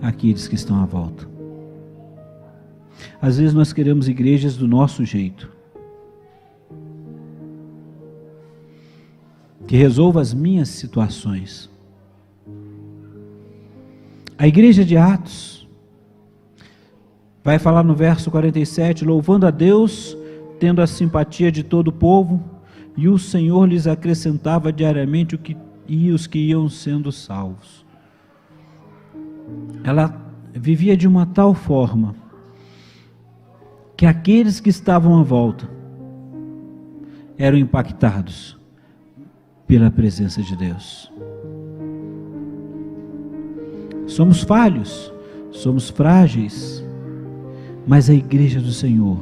aqueles que estão à volta. Às vezes nós queremos igrejas do nosso jeito, que resolva as minhas situações. A igreja de Atos vai falar no verso 47, louvando a Deus, tendo a simpatia de todo o povo, e o Senhor lhes acrescentava diariamente os que iam sendo salvos. Ela vivia de uma tal forma que aqueles que estavam à volta eram impactados pela presença de Deus. Somos falhos, somos frágeis, mas a igreja do Senhor,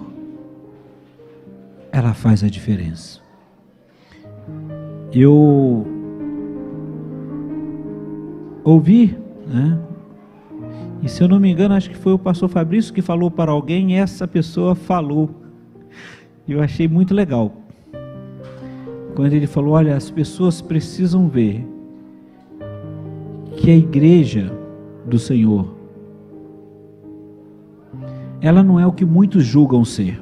ela faz a diferença. Eu ouvi, e se eu não me engano, acho que foi o pastor Fabrício que falou para alguém, e essa pessoa falou, eu achei muito legal, quando ele falou, olha, as pessoas precisam ver que a igreja do Senhor, ela não é o que muitos julgam ser.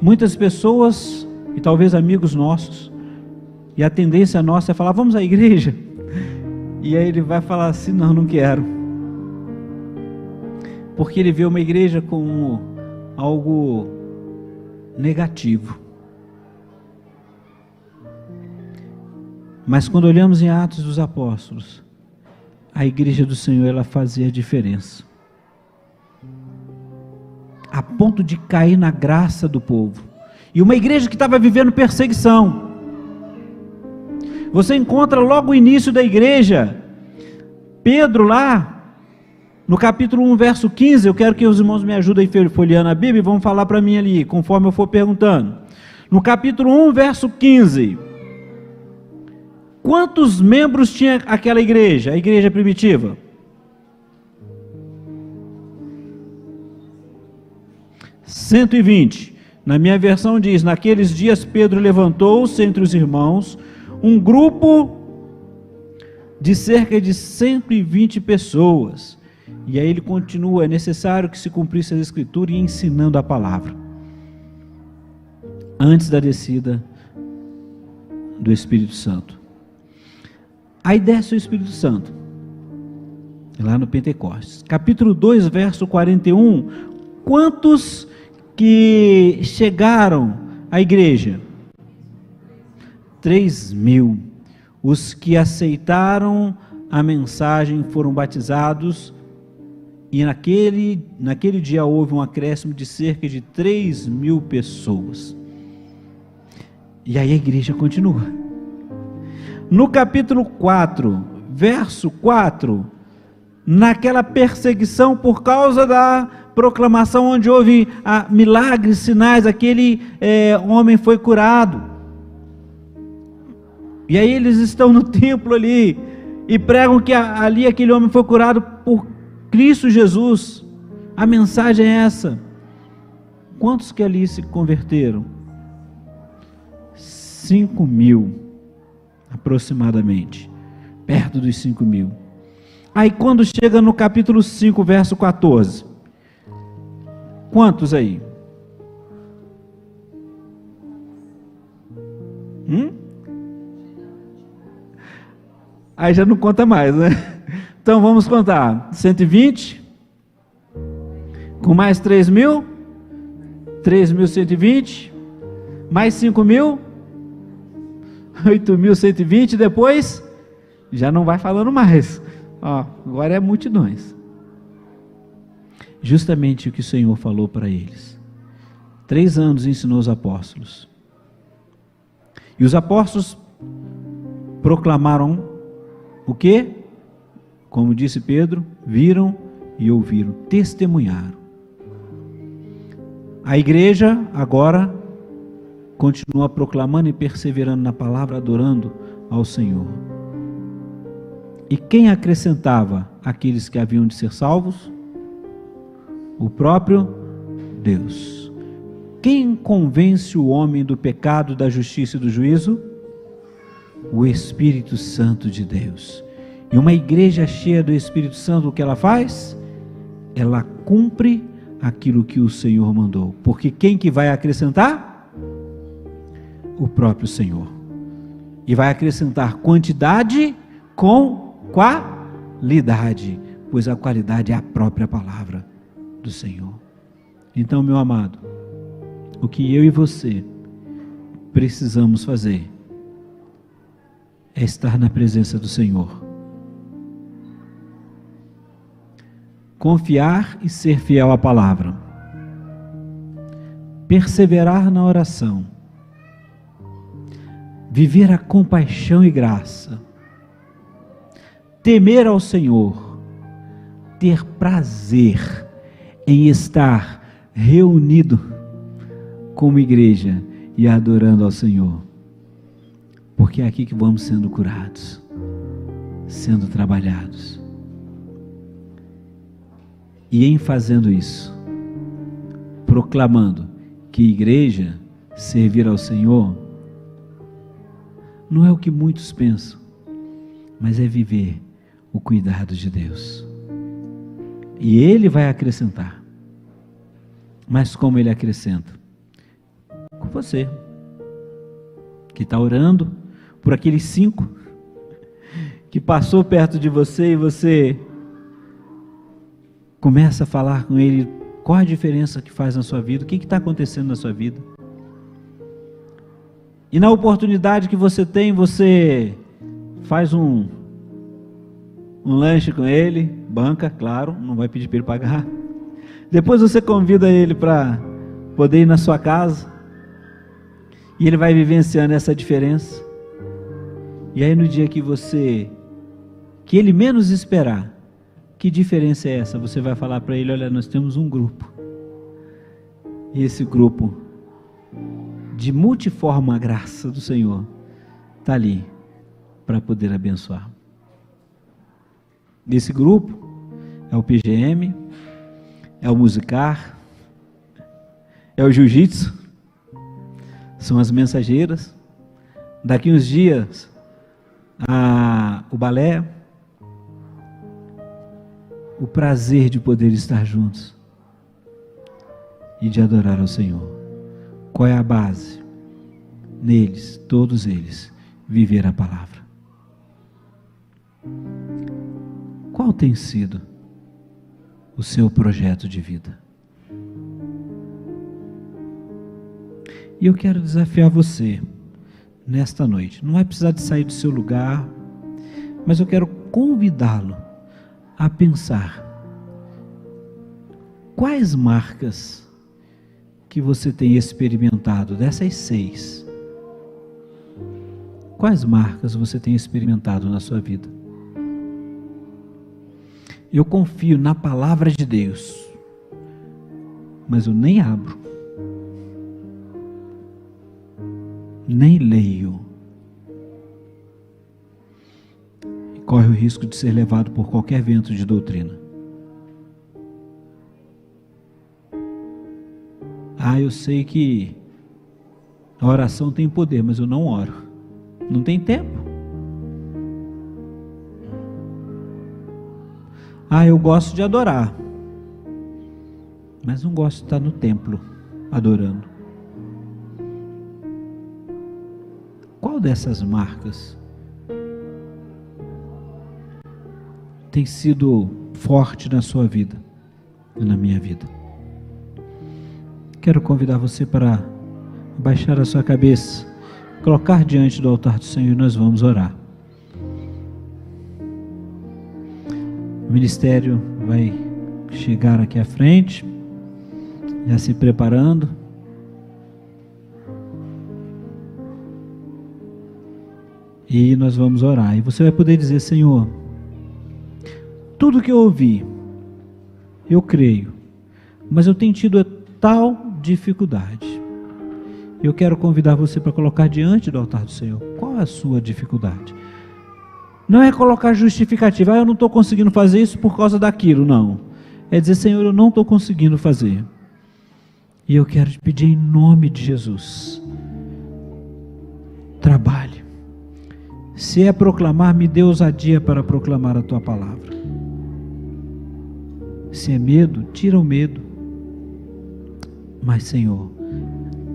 Muitas pessoas, e talvez amigos nossos, e a tendência nossa é falar, vamos à igreja, e aí ele vai falar assim, não quero, porque ele vê uma igreja como algo negativo. Mas quando olhamos em Atos dos Apóstolos, a igreja do Senhor, ela fazia a diferença, a ponto de cair na graça do povo. E uma igreja que estava vivendo perseguição, você encontra logo o início da igreja, Pedro lá, no capítulo 1, verso 15, eu quero que os irmãos me ajudem folheando a Bíblia, e vão falar para mim ali, conforme eu for perguntando. No capítulo 1, verso 15, quantos membros tinha aquela igreja, a igreja primitiva? 120. Na minha versão diz, naqueles dias Pedro levantou-se entre os irmãos, um grupo de cerca de 120 pessoas, e aí ele continua, é necessário que se cumprisse a escritura, e ensinando a palavra, antes da descida do Espírito Santo. Aí desce o Espírito Santo, lá no Pentecostes, capítulo 2, verso 41, quantos que chegaram à igreja? 3.000, os que aceitaram a mensagem foram batizados, e naquele dia houve um acréscimo de cerca de 3.000 pessoas, e aí a igreja continua. No capítulo 4, verso 4, naquela perseguição por causa da proclamação, onde houve milagres, sinais, aquele homem foi curado, e aí eles estão no templo ali, e pregam que ali aquele homem foi curado por Cristo Jesus. A mensagem é essa. Quantos que ali se converteram? 5.000, aproximadamente, perto dos 5.000. Aí quando chega no capítulo 5, verso 14, quantos aí? Aí já não conta mais, né? Então vamos contar, 120, com mais 3.000, 3.120, mais 5.000, 8.120, depois, já não vai falando mais, agora é multidões. Justamente o que o Senhor falou para eles. 3 anos ensinou os apóstolos, e os apóstolos proclamaram o quê? Como disse Pedro, viram e ouviram, testemunharam. A igreja agora continua proclamando e perseverando na palavra, adorando ao Senhor. E quem acrescentava aqueles que haviam de ser salvos? O próprio Deus. Quem convence o homem do pecado, da justiça e do juízo? O Espírito Santo de Deus. E uma igreja cheia do Espírito Santo, o que ela faz? Ela cumpre aquilo que o Senhor mandou. Porque quem que vai acrescentar? O próprio Senhor. E vai acrescentar quantidade com qualidade, pois a qualidade é a própria palavra do Senhor. Então, meu amado, o que eu e você precisamos fazer é estar na presença do Senhor, confiar e ser fiel à palavra, perseverar na oração, viver a compaixão e graça, temer ao Senhor, ter prazer em estar reunido como igreja e adorando ao Senhor, porque é aqui que vamos sendo curados, sendo trabalhados. E em fazendo isso, proclamando que igreja, servir ao Senhor, não é o que muitos pensam, mas é viver o cuidado de Deus. E Ele vai acrescentar. Mas como Ele acrescenta? Com você, que está orando por aqueles 5 que passou perto de você e você começa a falar com ele qual a diferença que faz na sua vida, o que está acontecendo na sua vida. E na oportunidade que você tem, você faz um lanche com ele, banca, claro, não vai pedir para ele pagar. Depois você convida ele para poder ir na sua casa, e ele vai vivenciando essa diferença. E aí no dia que ele menos esperar, que diferença é essa? Você vai falar para ele: olha, nós temos um grupo, e esse grupo, de multiforme graça do Senhor, está ali para poder abençoar. Esse grupo é o PGM, é o Musicar, é o Jiu-Jitsu, são as mensageiras. Daqui uns dias, o balé, o prazer de poder estar juntos e de adorar ao Senhor. Qual é a base? Neles, todos eles, viver a palavra. Qual tem sido o seu projeto de vida? E eu quero desafiar você nesta noite. Não vai precisar de sair do seu lugar, mas eu quero convidá-lo a pensar quais marcas que você tem experimentado dessas 6. Quais marcas você tem experimentado na sua vida? Eu confio na palavra de Deus, mas eu nem abro, nem leio, e corre o risco de ser levado por qualquer vento de doutrina. Eu sei que a oração tem poder, mas eu não oro, não tem tempo. Eu gosto de adorar, mas não gosto de estar no templo adorando. Qual dessas marcas tem sido forte na sua vida e na minha vida? Quero convidar você para baixar a sua cabeça, colocar diante do altar do Senhor, e nós vamos orar. O ministério vai chegar aqui à frente, já se preparando. E nós vamos orar. E você vai poder dizer: Senhor, tudo que eu ouvi, eu creio, mas eu tenho tido tal dificuldade. Eu quero convidar você para colocar diante do altar do Senhor. Qual é a sua dificuldade? Não é colocar justificativa: eu não estou conseguindo fazer isso por causa daquilo, não. é dizer: Senhor, eu não estou conseguindo fazer. E eu quero te pedir em nome de Jesus, trabalhe. Se é proclamar, me dê ousadia para proclamar a tua palavra. Se é medo, tira o medo. Mas, Senhor,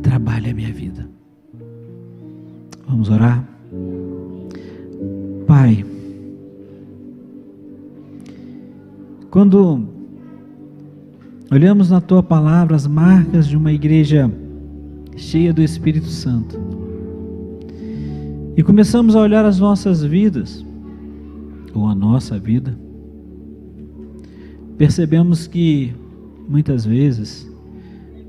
trabalhe a minha vida. Vamos orar? Pai, quando olhamos na tua palavra as marcas de uma igreja cheia do Espírito Santo, e começamos a olhar as nossas vidas, ou a nossa vida, percebemos que muitas vezes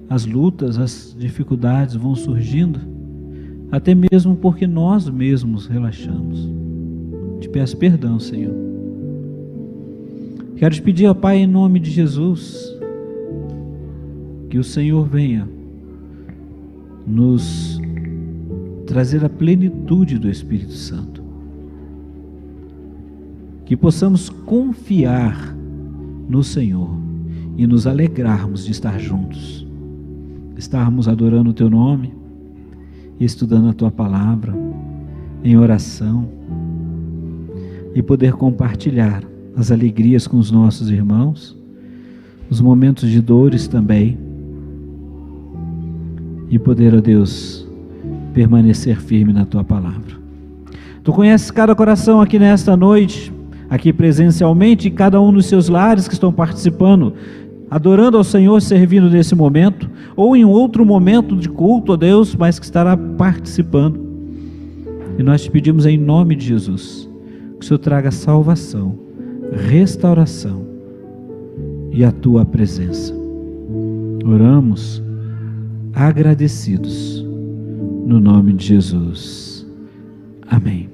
as lutas, as dificuldades vão surgindo, até mesmo porque nós mesmos relaxamos. Te peço perdão, Senhor. Quero te pedir, ó Pai, em nome de Jesus, que o Senhor venha nos trazer a plenitude do Espírito Santo, que possamos confiar no Senhor e nos alegrarmos de estar juntos, estarmos adorando o teu nome, estudando a tua palavra, em oração, e poder compartilhar as alegrias com os nossos irmãos, os momentos de dores também, e poder, ó Deus, permanecer firme na tua palavra. Tu conheces cada coração aqui nesta noite, aqui presencialmente, e cada um nos seus lares que estão participando, adorando ao Senhor, servindo nesse momento, ou em outro momento de culto a Deus, mas que estará participando. E nós te pedimos em nome de Jesus, que o Senhor traga salvação, restauração e a tua presença. Oramos agradecidos no nome de Jesus. Amém.